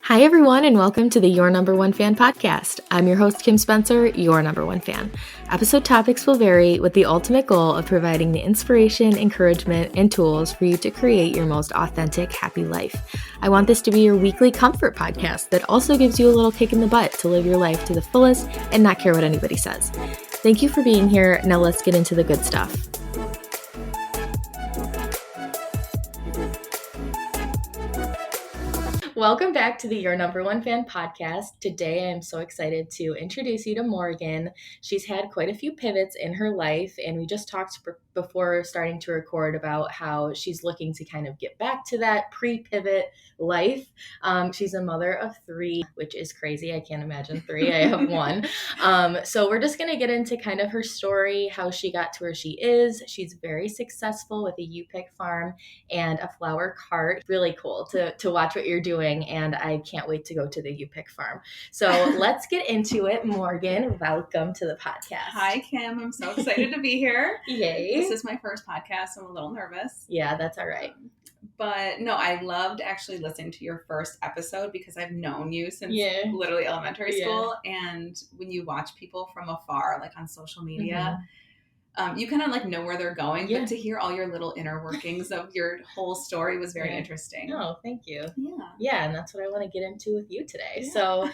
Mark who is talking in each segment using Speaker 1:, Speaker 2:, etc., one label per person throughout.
Speaker 1: Hi, everyone, and welcome to the Your Number One Fan podcast. I'm your host, Kim Spencer, your number one fan. Episode topics will vary with the ultimate goal of providing the inspiration, encouragement, and tools for you to create your most authentic, happy life. I want this to be your weekly comfort podcast that also gives you a little kick in the butt to live your life to the fullest and not care what anybody says. Thank you for being here. Now let's get into the good stuff. Welcome back to the Your Number One Fan podcast. Today, I am so excited to introduce you to Morgan. She's had quite a few pivots in her life, and we just talked before starting to record about how she's looking to kind of get back to that pre-pivot life. She's a mother of 3, which is crazy. I can't imagine 3. I have 1. So we're just going to get into kind of her story, how she got to where she is. She's very successful with a U-Pick farm and a flower cart. Really cool to watch what you're doing. And I can't wait to go to the U-Pick farm. So let's get into it. Morgan, welcome to the podcast.
Speaker 2: Hi, Kim. I'm so excited to be here.
Speaker 1: Yay.
Speaker 2: This is my first podcast. So I'm a little nervous.
Speaker 1: Yeah, that's all right.
Speaker 2: But no, I loved actually listening to your first episode because I've known you since literally elementary school. And when you watch people from afar, like on social media, you kind of like know where they're going, but to hear all your little inner workings of your whole story was very interesting.
Speaker 1: Oh, thank you.
Speaker 2: Yeah.
Speaker 1: And that's what I want to get into with you today. So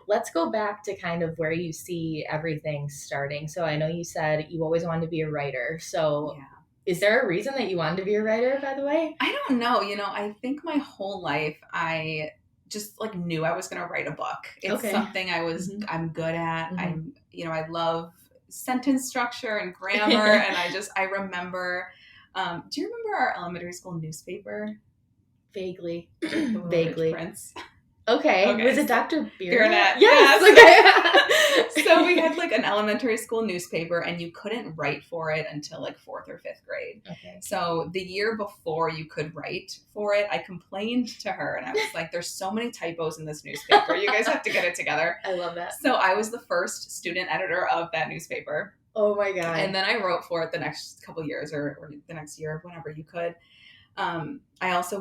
Speaker 1: let's go back to kind of where you see everything starting. So I know you said you always wanted to be a writer. So is there a reason that you wanted to be a writer, by the way?
Speaker 2: I don't know. I think my whole life I just like knew I was going to write a book. It's something I'm good at. I love sentence structure and grammar. And I remember, do you remember our elementary school newspaper?
Speaker 1: Vaguely.
Speaker 2: Vaguely. Prince.
Speaker 1: Okay. Was it Dr.
Speaker 2: Burnett?
Speaker 1: Yes.
Speaker 2: Okay. So we had like an elementary school newspaper and you couldn't write for it until like 4th or 5th grade.
Speaker 1: Okay.
Speaker 2: So the year before you could write for it, I complained to her and I was like, there's so many typos in this newspaper. You guys have to get it together.
Speaker 1: I love that.
Speaker 2: So I was the first student editor of that newspaper.
Speaker 1: Oh my God.
Speaker 2: And then I wrote for it the next couple years or the next year, whenever you could.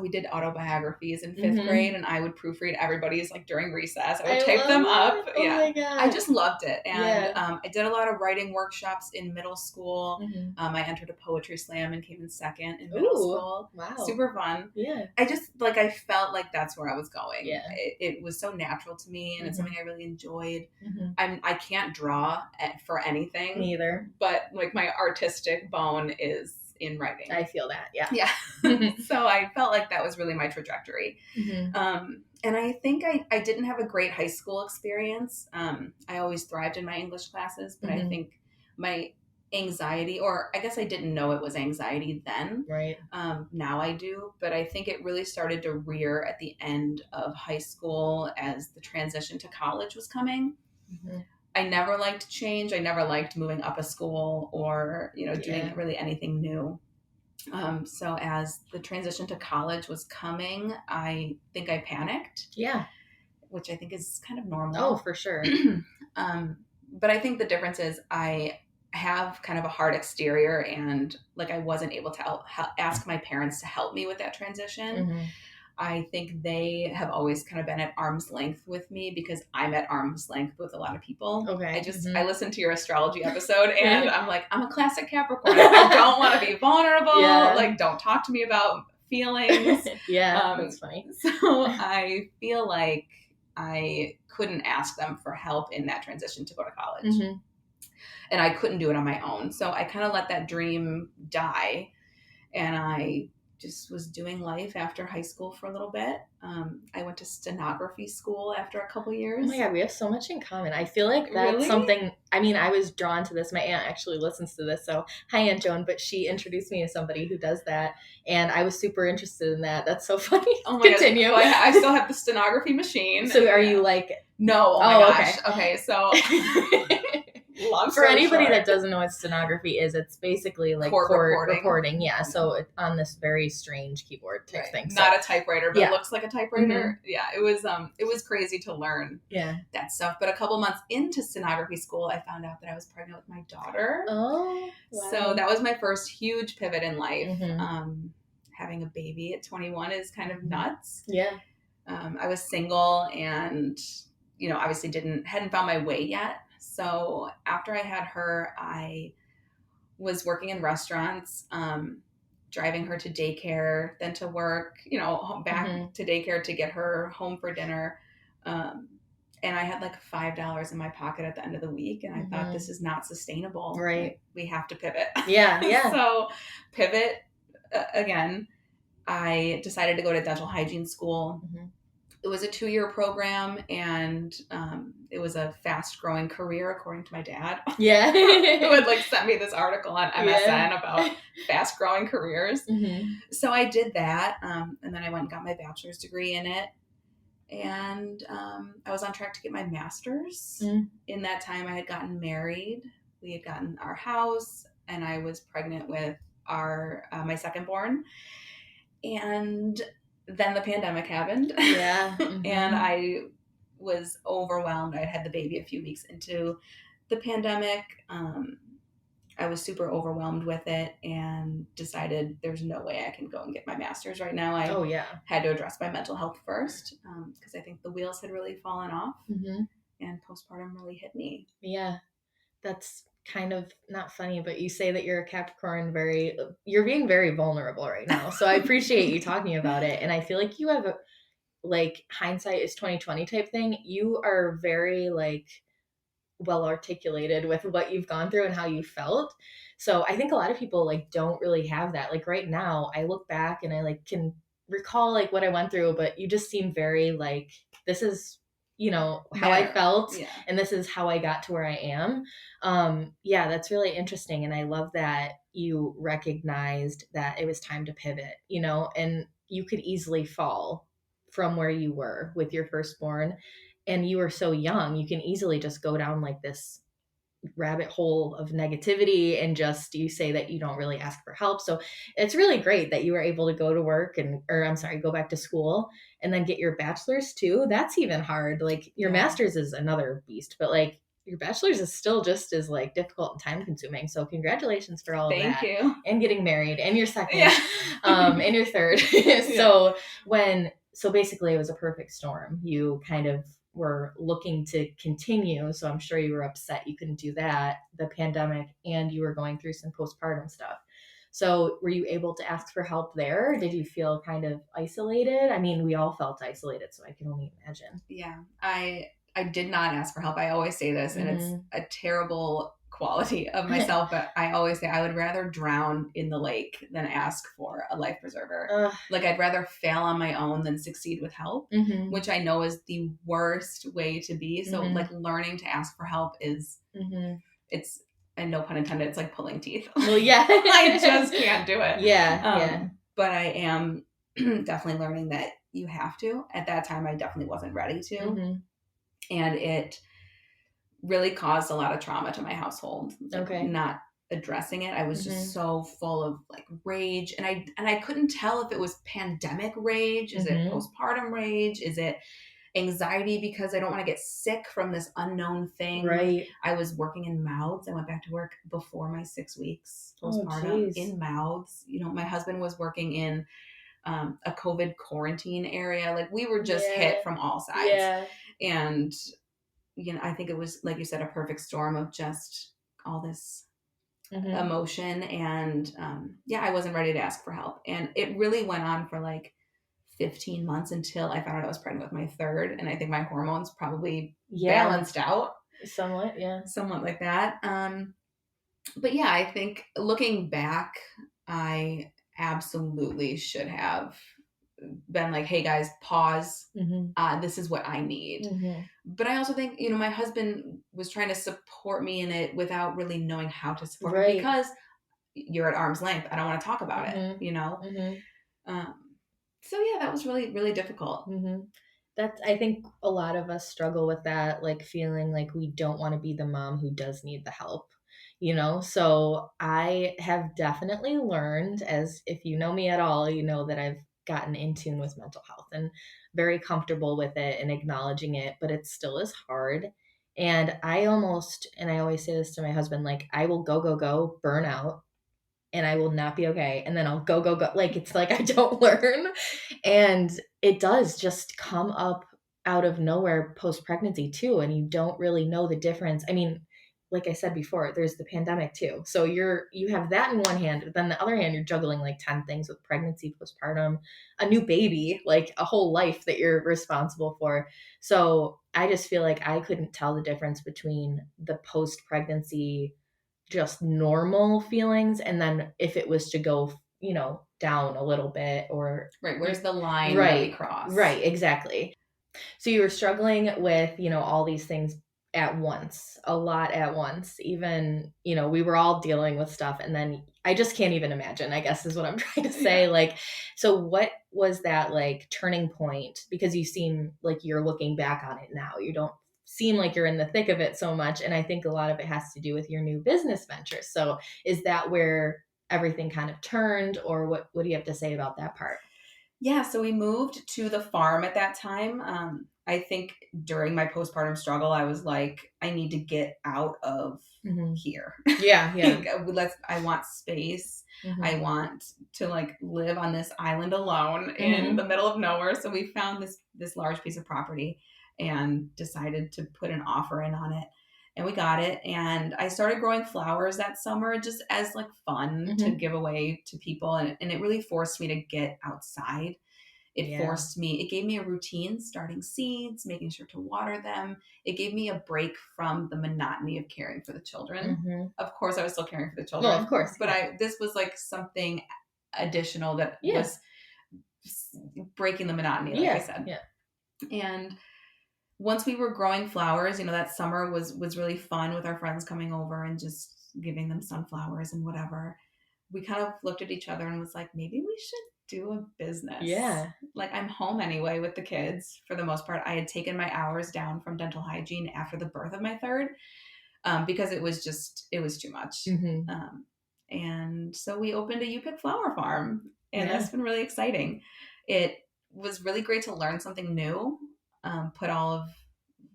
Speaker 2: We did autobiographies in 5th grade and I would proofread everybody's like during recess. I would tape them up.
Speaker 1: Oh my God.
Speaker 2: I just loved it. And I did a lot of writing workshops in middle school. I entered a poetry slam and came in 2nd in middle school.
Speaker 1: Wow.
Speaker 2: Super fun.
Speaker 1: Yeah.
Speaker 2: I felt like that's where I was going.
Speaker 1: Yeah.
Speaker 2: It was so natural to me and it's something I really enjoyed. I can't draw for anything.
Speaker 1: Me either.
Speaker 2: But like my artistic bone is in writing.
Speaker 1: I feel that.
Speaker 2: Yeah. So I felt like that was really my trajectory. And I think I didn't have a great high school experience. I always thrived in my English classes, but I think my anxiety, or I guess I didn't know it was anxiety then.
Speaker 1: Right.
Speaker 2: Now I do, but I think it really started to rear at the end of high school as the transition to college was coming. I never liked change. I never liked moving up a school or, doing really anything new. So as the transition to college was coming, I think I panicked.
Speaker 1: Yeah.
Speaker 2: Which I think is kind of normal.
Speaker 1: Oh, for sure.
Speaker 2: But I think the difference is I have kind of a hard exterior and like I wasn't able to ask my parents to help me with that transition. I think they have always kind of been at arm's length with me because I'm at arm's length with a lot of people. Okay. I listened to your astrology episode and I'm like, I'm a classic Capricorn. I don't want to be vulnerable. Like, don't talk to me about feelings.
Speaker 1: That's funny.
Speaker 2: So I feel like I couldn't ask them for help in that transition to go to college. And I couldn't do it on my own. So I kind of let that dream die. And I just was doing life after high school for a little bit. I went to stenography school after a couple years.
Speaker 1: Oh my God, we have so much in common. I feel like that's something, I was drawn to this. My aunt actually listens to this. So hi, Aunt Joan, but she introduced me to somebody who does that. And I was super interested in that. That's so funny.
Speaker 2: Oh my Continue. God. Well, I still have the stenography machine.
Speaker 1: So are you like...
Speaker 2: No. Oh my gosh. Okay. So...
Speaker 1: For anybody that doesn't know what stenography is, it's basically like court reporting. Yeah. So on this very strange keyboard type thing.
Speaker 2: Not a typewriter, but it looks like a typewriter. Yeah. It was crazy to learn that stuff. But a couple months into stenography school, I found out that I was pregnant with my daughter.
Speaker 1: Oh, wow.
Speaker 2: So that was my first huge pivot in life. Having a baby at 21 is kind of nuts.
Speaker 1: Yeah.
Speaker 2: I was single and, obviously hadn't found my way yet. So after I had her, I was working in restaurants, driving her to daycare, then to work, back to daycare to get her home for dinner. And I had like $5 in my pocket at the end of the week. And I thought, this is not sustainable.
Speaker 1: Right.
Speaker 2: Like, we have to pivot.
Speaker 1: Yeah. Yeah.
Speaker 2: So pivot again. I decided to go to dental hygiene school. It was a 2-year program, and it was a fast-growing career, according to my dad.
Speaker 1: Yeah.
Speaker 2: Who would like send me this article on MSN about fast-growing careers. So I did that, and then I went and got my bachelor's degree in it. And I was on track to get my master's. In that time, I had gotten married. We had gotten our house, and I was pregnant with my second born. And then the pandemic happened.
Speaker 1: Yeah.
Speaker 2: And I was overwhelmed. I had the baby a few weeks into the pandemic. I was super overwhelmed with it and decided there's no way I can go and get my master's right now. I had to address my mental health first, because I think the wheels had really fallen off, and postpartum really hit me.
Speaker 1: Yeah. That's kind of not funny, but you say that you're a Capricorn, you're being very vulnerable right now. So I appreciate you talking about it. And I feel like you have like hindsight is 2020 type thing. You are very like well articulated with what you've gone through and how you felt. So I think a lot of people like don't really have that. Like right now, I look back and I like can recall like what I went through, but you just seem very like, this is, how I felt, and this is how I got to where I am. Yeah, that's really interesting. And I love that you recognized that it was time to pivot, and you could easily fall from where you were with your firstborn, and you were so young, you can easily just go down like this rabbit hole of negativity, and just you say that you don't really ask for help. So it's really great that you were able to go to work go back to school and then get your bachelor's too. That's even hard. Like your master's is another beast, but like your bachelor's is still just as like difficult and time consuming. So congratulations for all of that.
Speaker 2: Thank you.
Speaker 1: And getting married and your second and your third. So basically it was a perfect storm. You kind of were looking to continue. So I'm sure you were upset you couldn't do that, the pandemic, and you were going through some postpartum stuff. So were you able to ask for help there? Did you feel kind of isolated? I mean, we all felt isolated, so I can only imagine.
Speaker 2: Yeah, I did not ask for help. I always say this, and it's a terrible quality of myself, but I always say I would rather drown in the lake than ask for a life preserver. Like I'd rather fail on my own than succeed with help, which I know is the worst way to be. So like learning to ask for help is, it's, and no pun intended, it's like pulling teeth.
Speaker 1: Well, yeah.
Speaker 2: I just can't do it.
Speaker 1: Yeah.
Speaker 2: But I am definitely learning that you have to. At that time, I definitely wasn't ready to. And it really caused a lot of trauma to my household. Not addressing it. I was just so full of like rage, and I couldn't tell if it was pandemic rage. Is it postpartum rage? Is it anxiety because I don't want to get sick from this unknown thing?
Speaker 1: Right.
Speaker 2: I was working in mouths. I went back to work before my 6 weeks postpartum in mouths. My husband was working in a COVID quarantine area. Like we were just hit from all sides. And I think it was, like you said, a perfect storm of just all this emotion. And I wasn't ready to ask for help. And it really went on for like 15 months until I found out I was pregnant with my third. And I think my hormones probably balanced out. Somewhat like that. But yeah, I think looking back, I absolutely should have been like, hey guys, pause. This is what I need. But I also think, my husband was trying to support me in it without really knowing how to support me, because you're at arm's length. I don't want to talk about it, So yeah, that was really, really difficult.
Speaker 1: I think a lot of us struggle with that, like feeling like we don't want to be the mom who does need the help. So I have definitely learned, as if you know me at all, you know that I've gotten in tune with mental health and very comfortable with it and acknowledging it, but it still is hard. And I always say this to my husband, like I will go, burn out, and I will not be okay. And then I'll go. Like, it's like I don't learn. And it does just come up out of nowhere post-pregnancy too. And you don't really know the difference. I mean, like I said before, there's the pandemic too. So you have that in one hand, but then the other hand, you're juggling like 10 things with pregnancy, postpartum, a new baby, like a whole life that you're responsible for. So I just feel like I couldn't tell the difference between the post-pregnancy just normal feelings and then if it was to go, down a little bit or
Speaker 2: right. Where's the line that we cross?
Speaker 1: Right, exactly. So you were struggling with, all these things at once, a lot at once. Even, we were all dealing with stuff. And then I just can't even imagine, I guess is what I'm trying to say.
Speaker 2: Yeah.
Speaker 1: Like, so what was that like turning point? Because you seem like you're looking back on it now. You don't seem like you're in the thick of it so much. And I think a lot of it has to do with your new business ventures. So is that where everything kind of turned, or what do you have to say about that part?
Speaker 2: Yeah, so we moved to the farm at that time. I think during my postpartum struggle, I was like, I need to get out of here.
Speaker 1: Yeah, yeah.
Speaker 2: I want space. I want to like live on this island alone in the middle of nowhere. So we found this large piece of property and decided to put an offer in on it. And we got it. And I started growing flowers that summer just as like fun to give away to people. And it really forced me to get outside. It gave me a routine, starting seeds, making sure to water them. It gave me a break from the monotony of caring for the children. Of course, I was still caring for the children.
Speaker 1: Well, of course.
Speaker 2: But this was like something additional that was breaking the monotony, like I said. Yeah. And once we were growing flowers, that summer was really fun with our friends coming over and just giving them sunflowers and whatever. We kind of looked at each other and was like, maybe we should do a business. Yeah. Like, I'm home anyway with the kids for the most part. I had taken my hours down from dental hygiene after the birth of my third because it was too much. And so we opened a U-Pick flower farm, and that's been really exciting. It was really great to learn something new. Put all of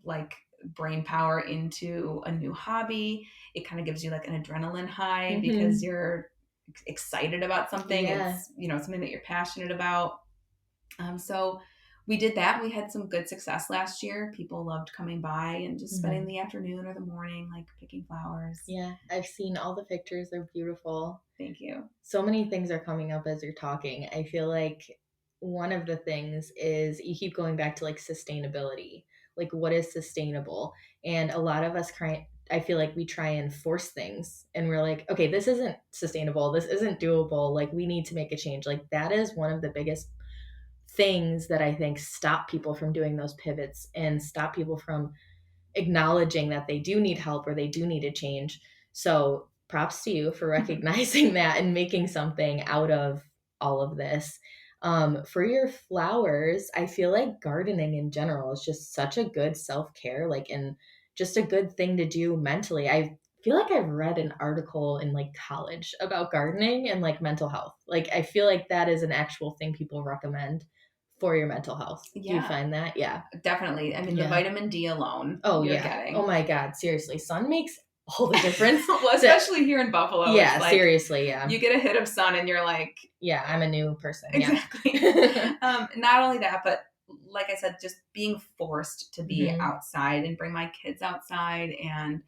Speaker 2: like brain power into a new hobby. It kind of gives you like an adrenaline high because you're excited about something. It's something that you're passionate about. So we did that. We had some good success last year. People loved coming by and just spending the afternoon or the morning like picking flowers.
Speaker 1: Yeah, I've seen all the pictures. They're beautiful.
Speaker 2: Thank you.
Speaker 1: So many things are coming up as you're talking. I feel like one of the things is you keep going back to like sustainability. Like, what is sustainable? And a lot of us I feel like we try and force things and we're like, okay, this isn't sustainable. This isn't doable. Like, we need to make a change. Like, that is one of the biggest things that I think stop people from doing those pivots and stop people from acknowledging that they do need help or they do need a change. So props to you for recognizing that and making something out of all of this. For your flowers, I feel like gardening in general is just such a good self-care, like, and just a good thing to do mentally. I feel like I've read an article in like college about gardening and like mental health. Like, I feel like that is an actual thing people recommend for your mental health. Yeah. Do you find that? Yeah.
Speaker 2: Definitely. I mean, the vitamin D alone.
Speaker 1: Oh, you're getting. Oh my God. Seriously. Sun makes all the difference.
Speaker 2: Well, especially here in Buffalo.
Speaker 1: Yeah, like, seriously. Yeah.
Speaker 2: You get a hit of sun and you're like,
Speaker 1: yeah, I'm a new person.
Speaker 2: Exactly. Yeah. Not only that, but like I said, just being forced to be outside and bring my kids outside and,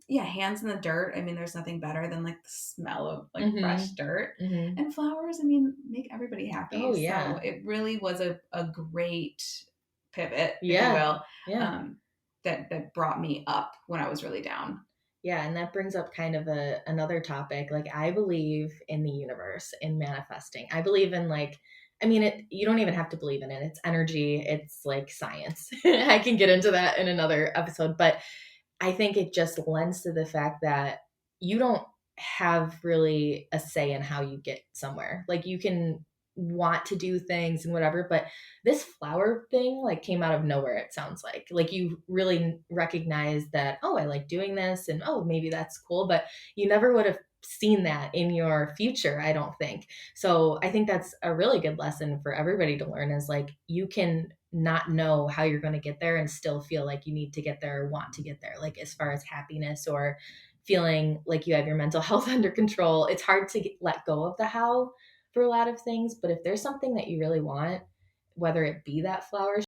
Speaker 2: hands in the dirt. I mean, there's nothing better than like the smell of like fresh dirt and flowers. I mean, make everybody happy. Oh yeah. So it really was a great pivot, if you will. Yeah. That brought me up when I was really down.
Speaker 1: Yeah. And that brings up kind of another topic. Like, I believe in the universe, in manifesting. I believe in like, I mean, you don't even have to believe in it. It's energy. It's like science. I can get into that in another episode, but I think it just lends to the fact that you don't have really a say in how you get somewhere. Like, you can want to do things and whatever, but this flower thing like came out of nowhere. It sounds like you really recognize that, oh, I like doing this and oh, maybe that's cool, but you never would have seen that in your future, I don't think. So I think that's a really good lesson for everybody to learn, is like, you can not know how you're going to get there and still feel like you need to get there or want to get there, like as far as happiness or feeling like you have your mental health under control. It's hard to let go of the how for a lot of things, but if there's something that you really want, whether it be that flower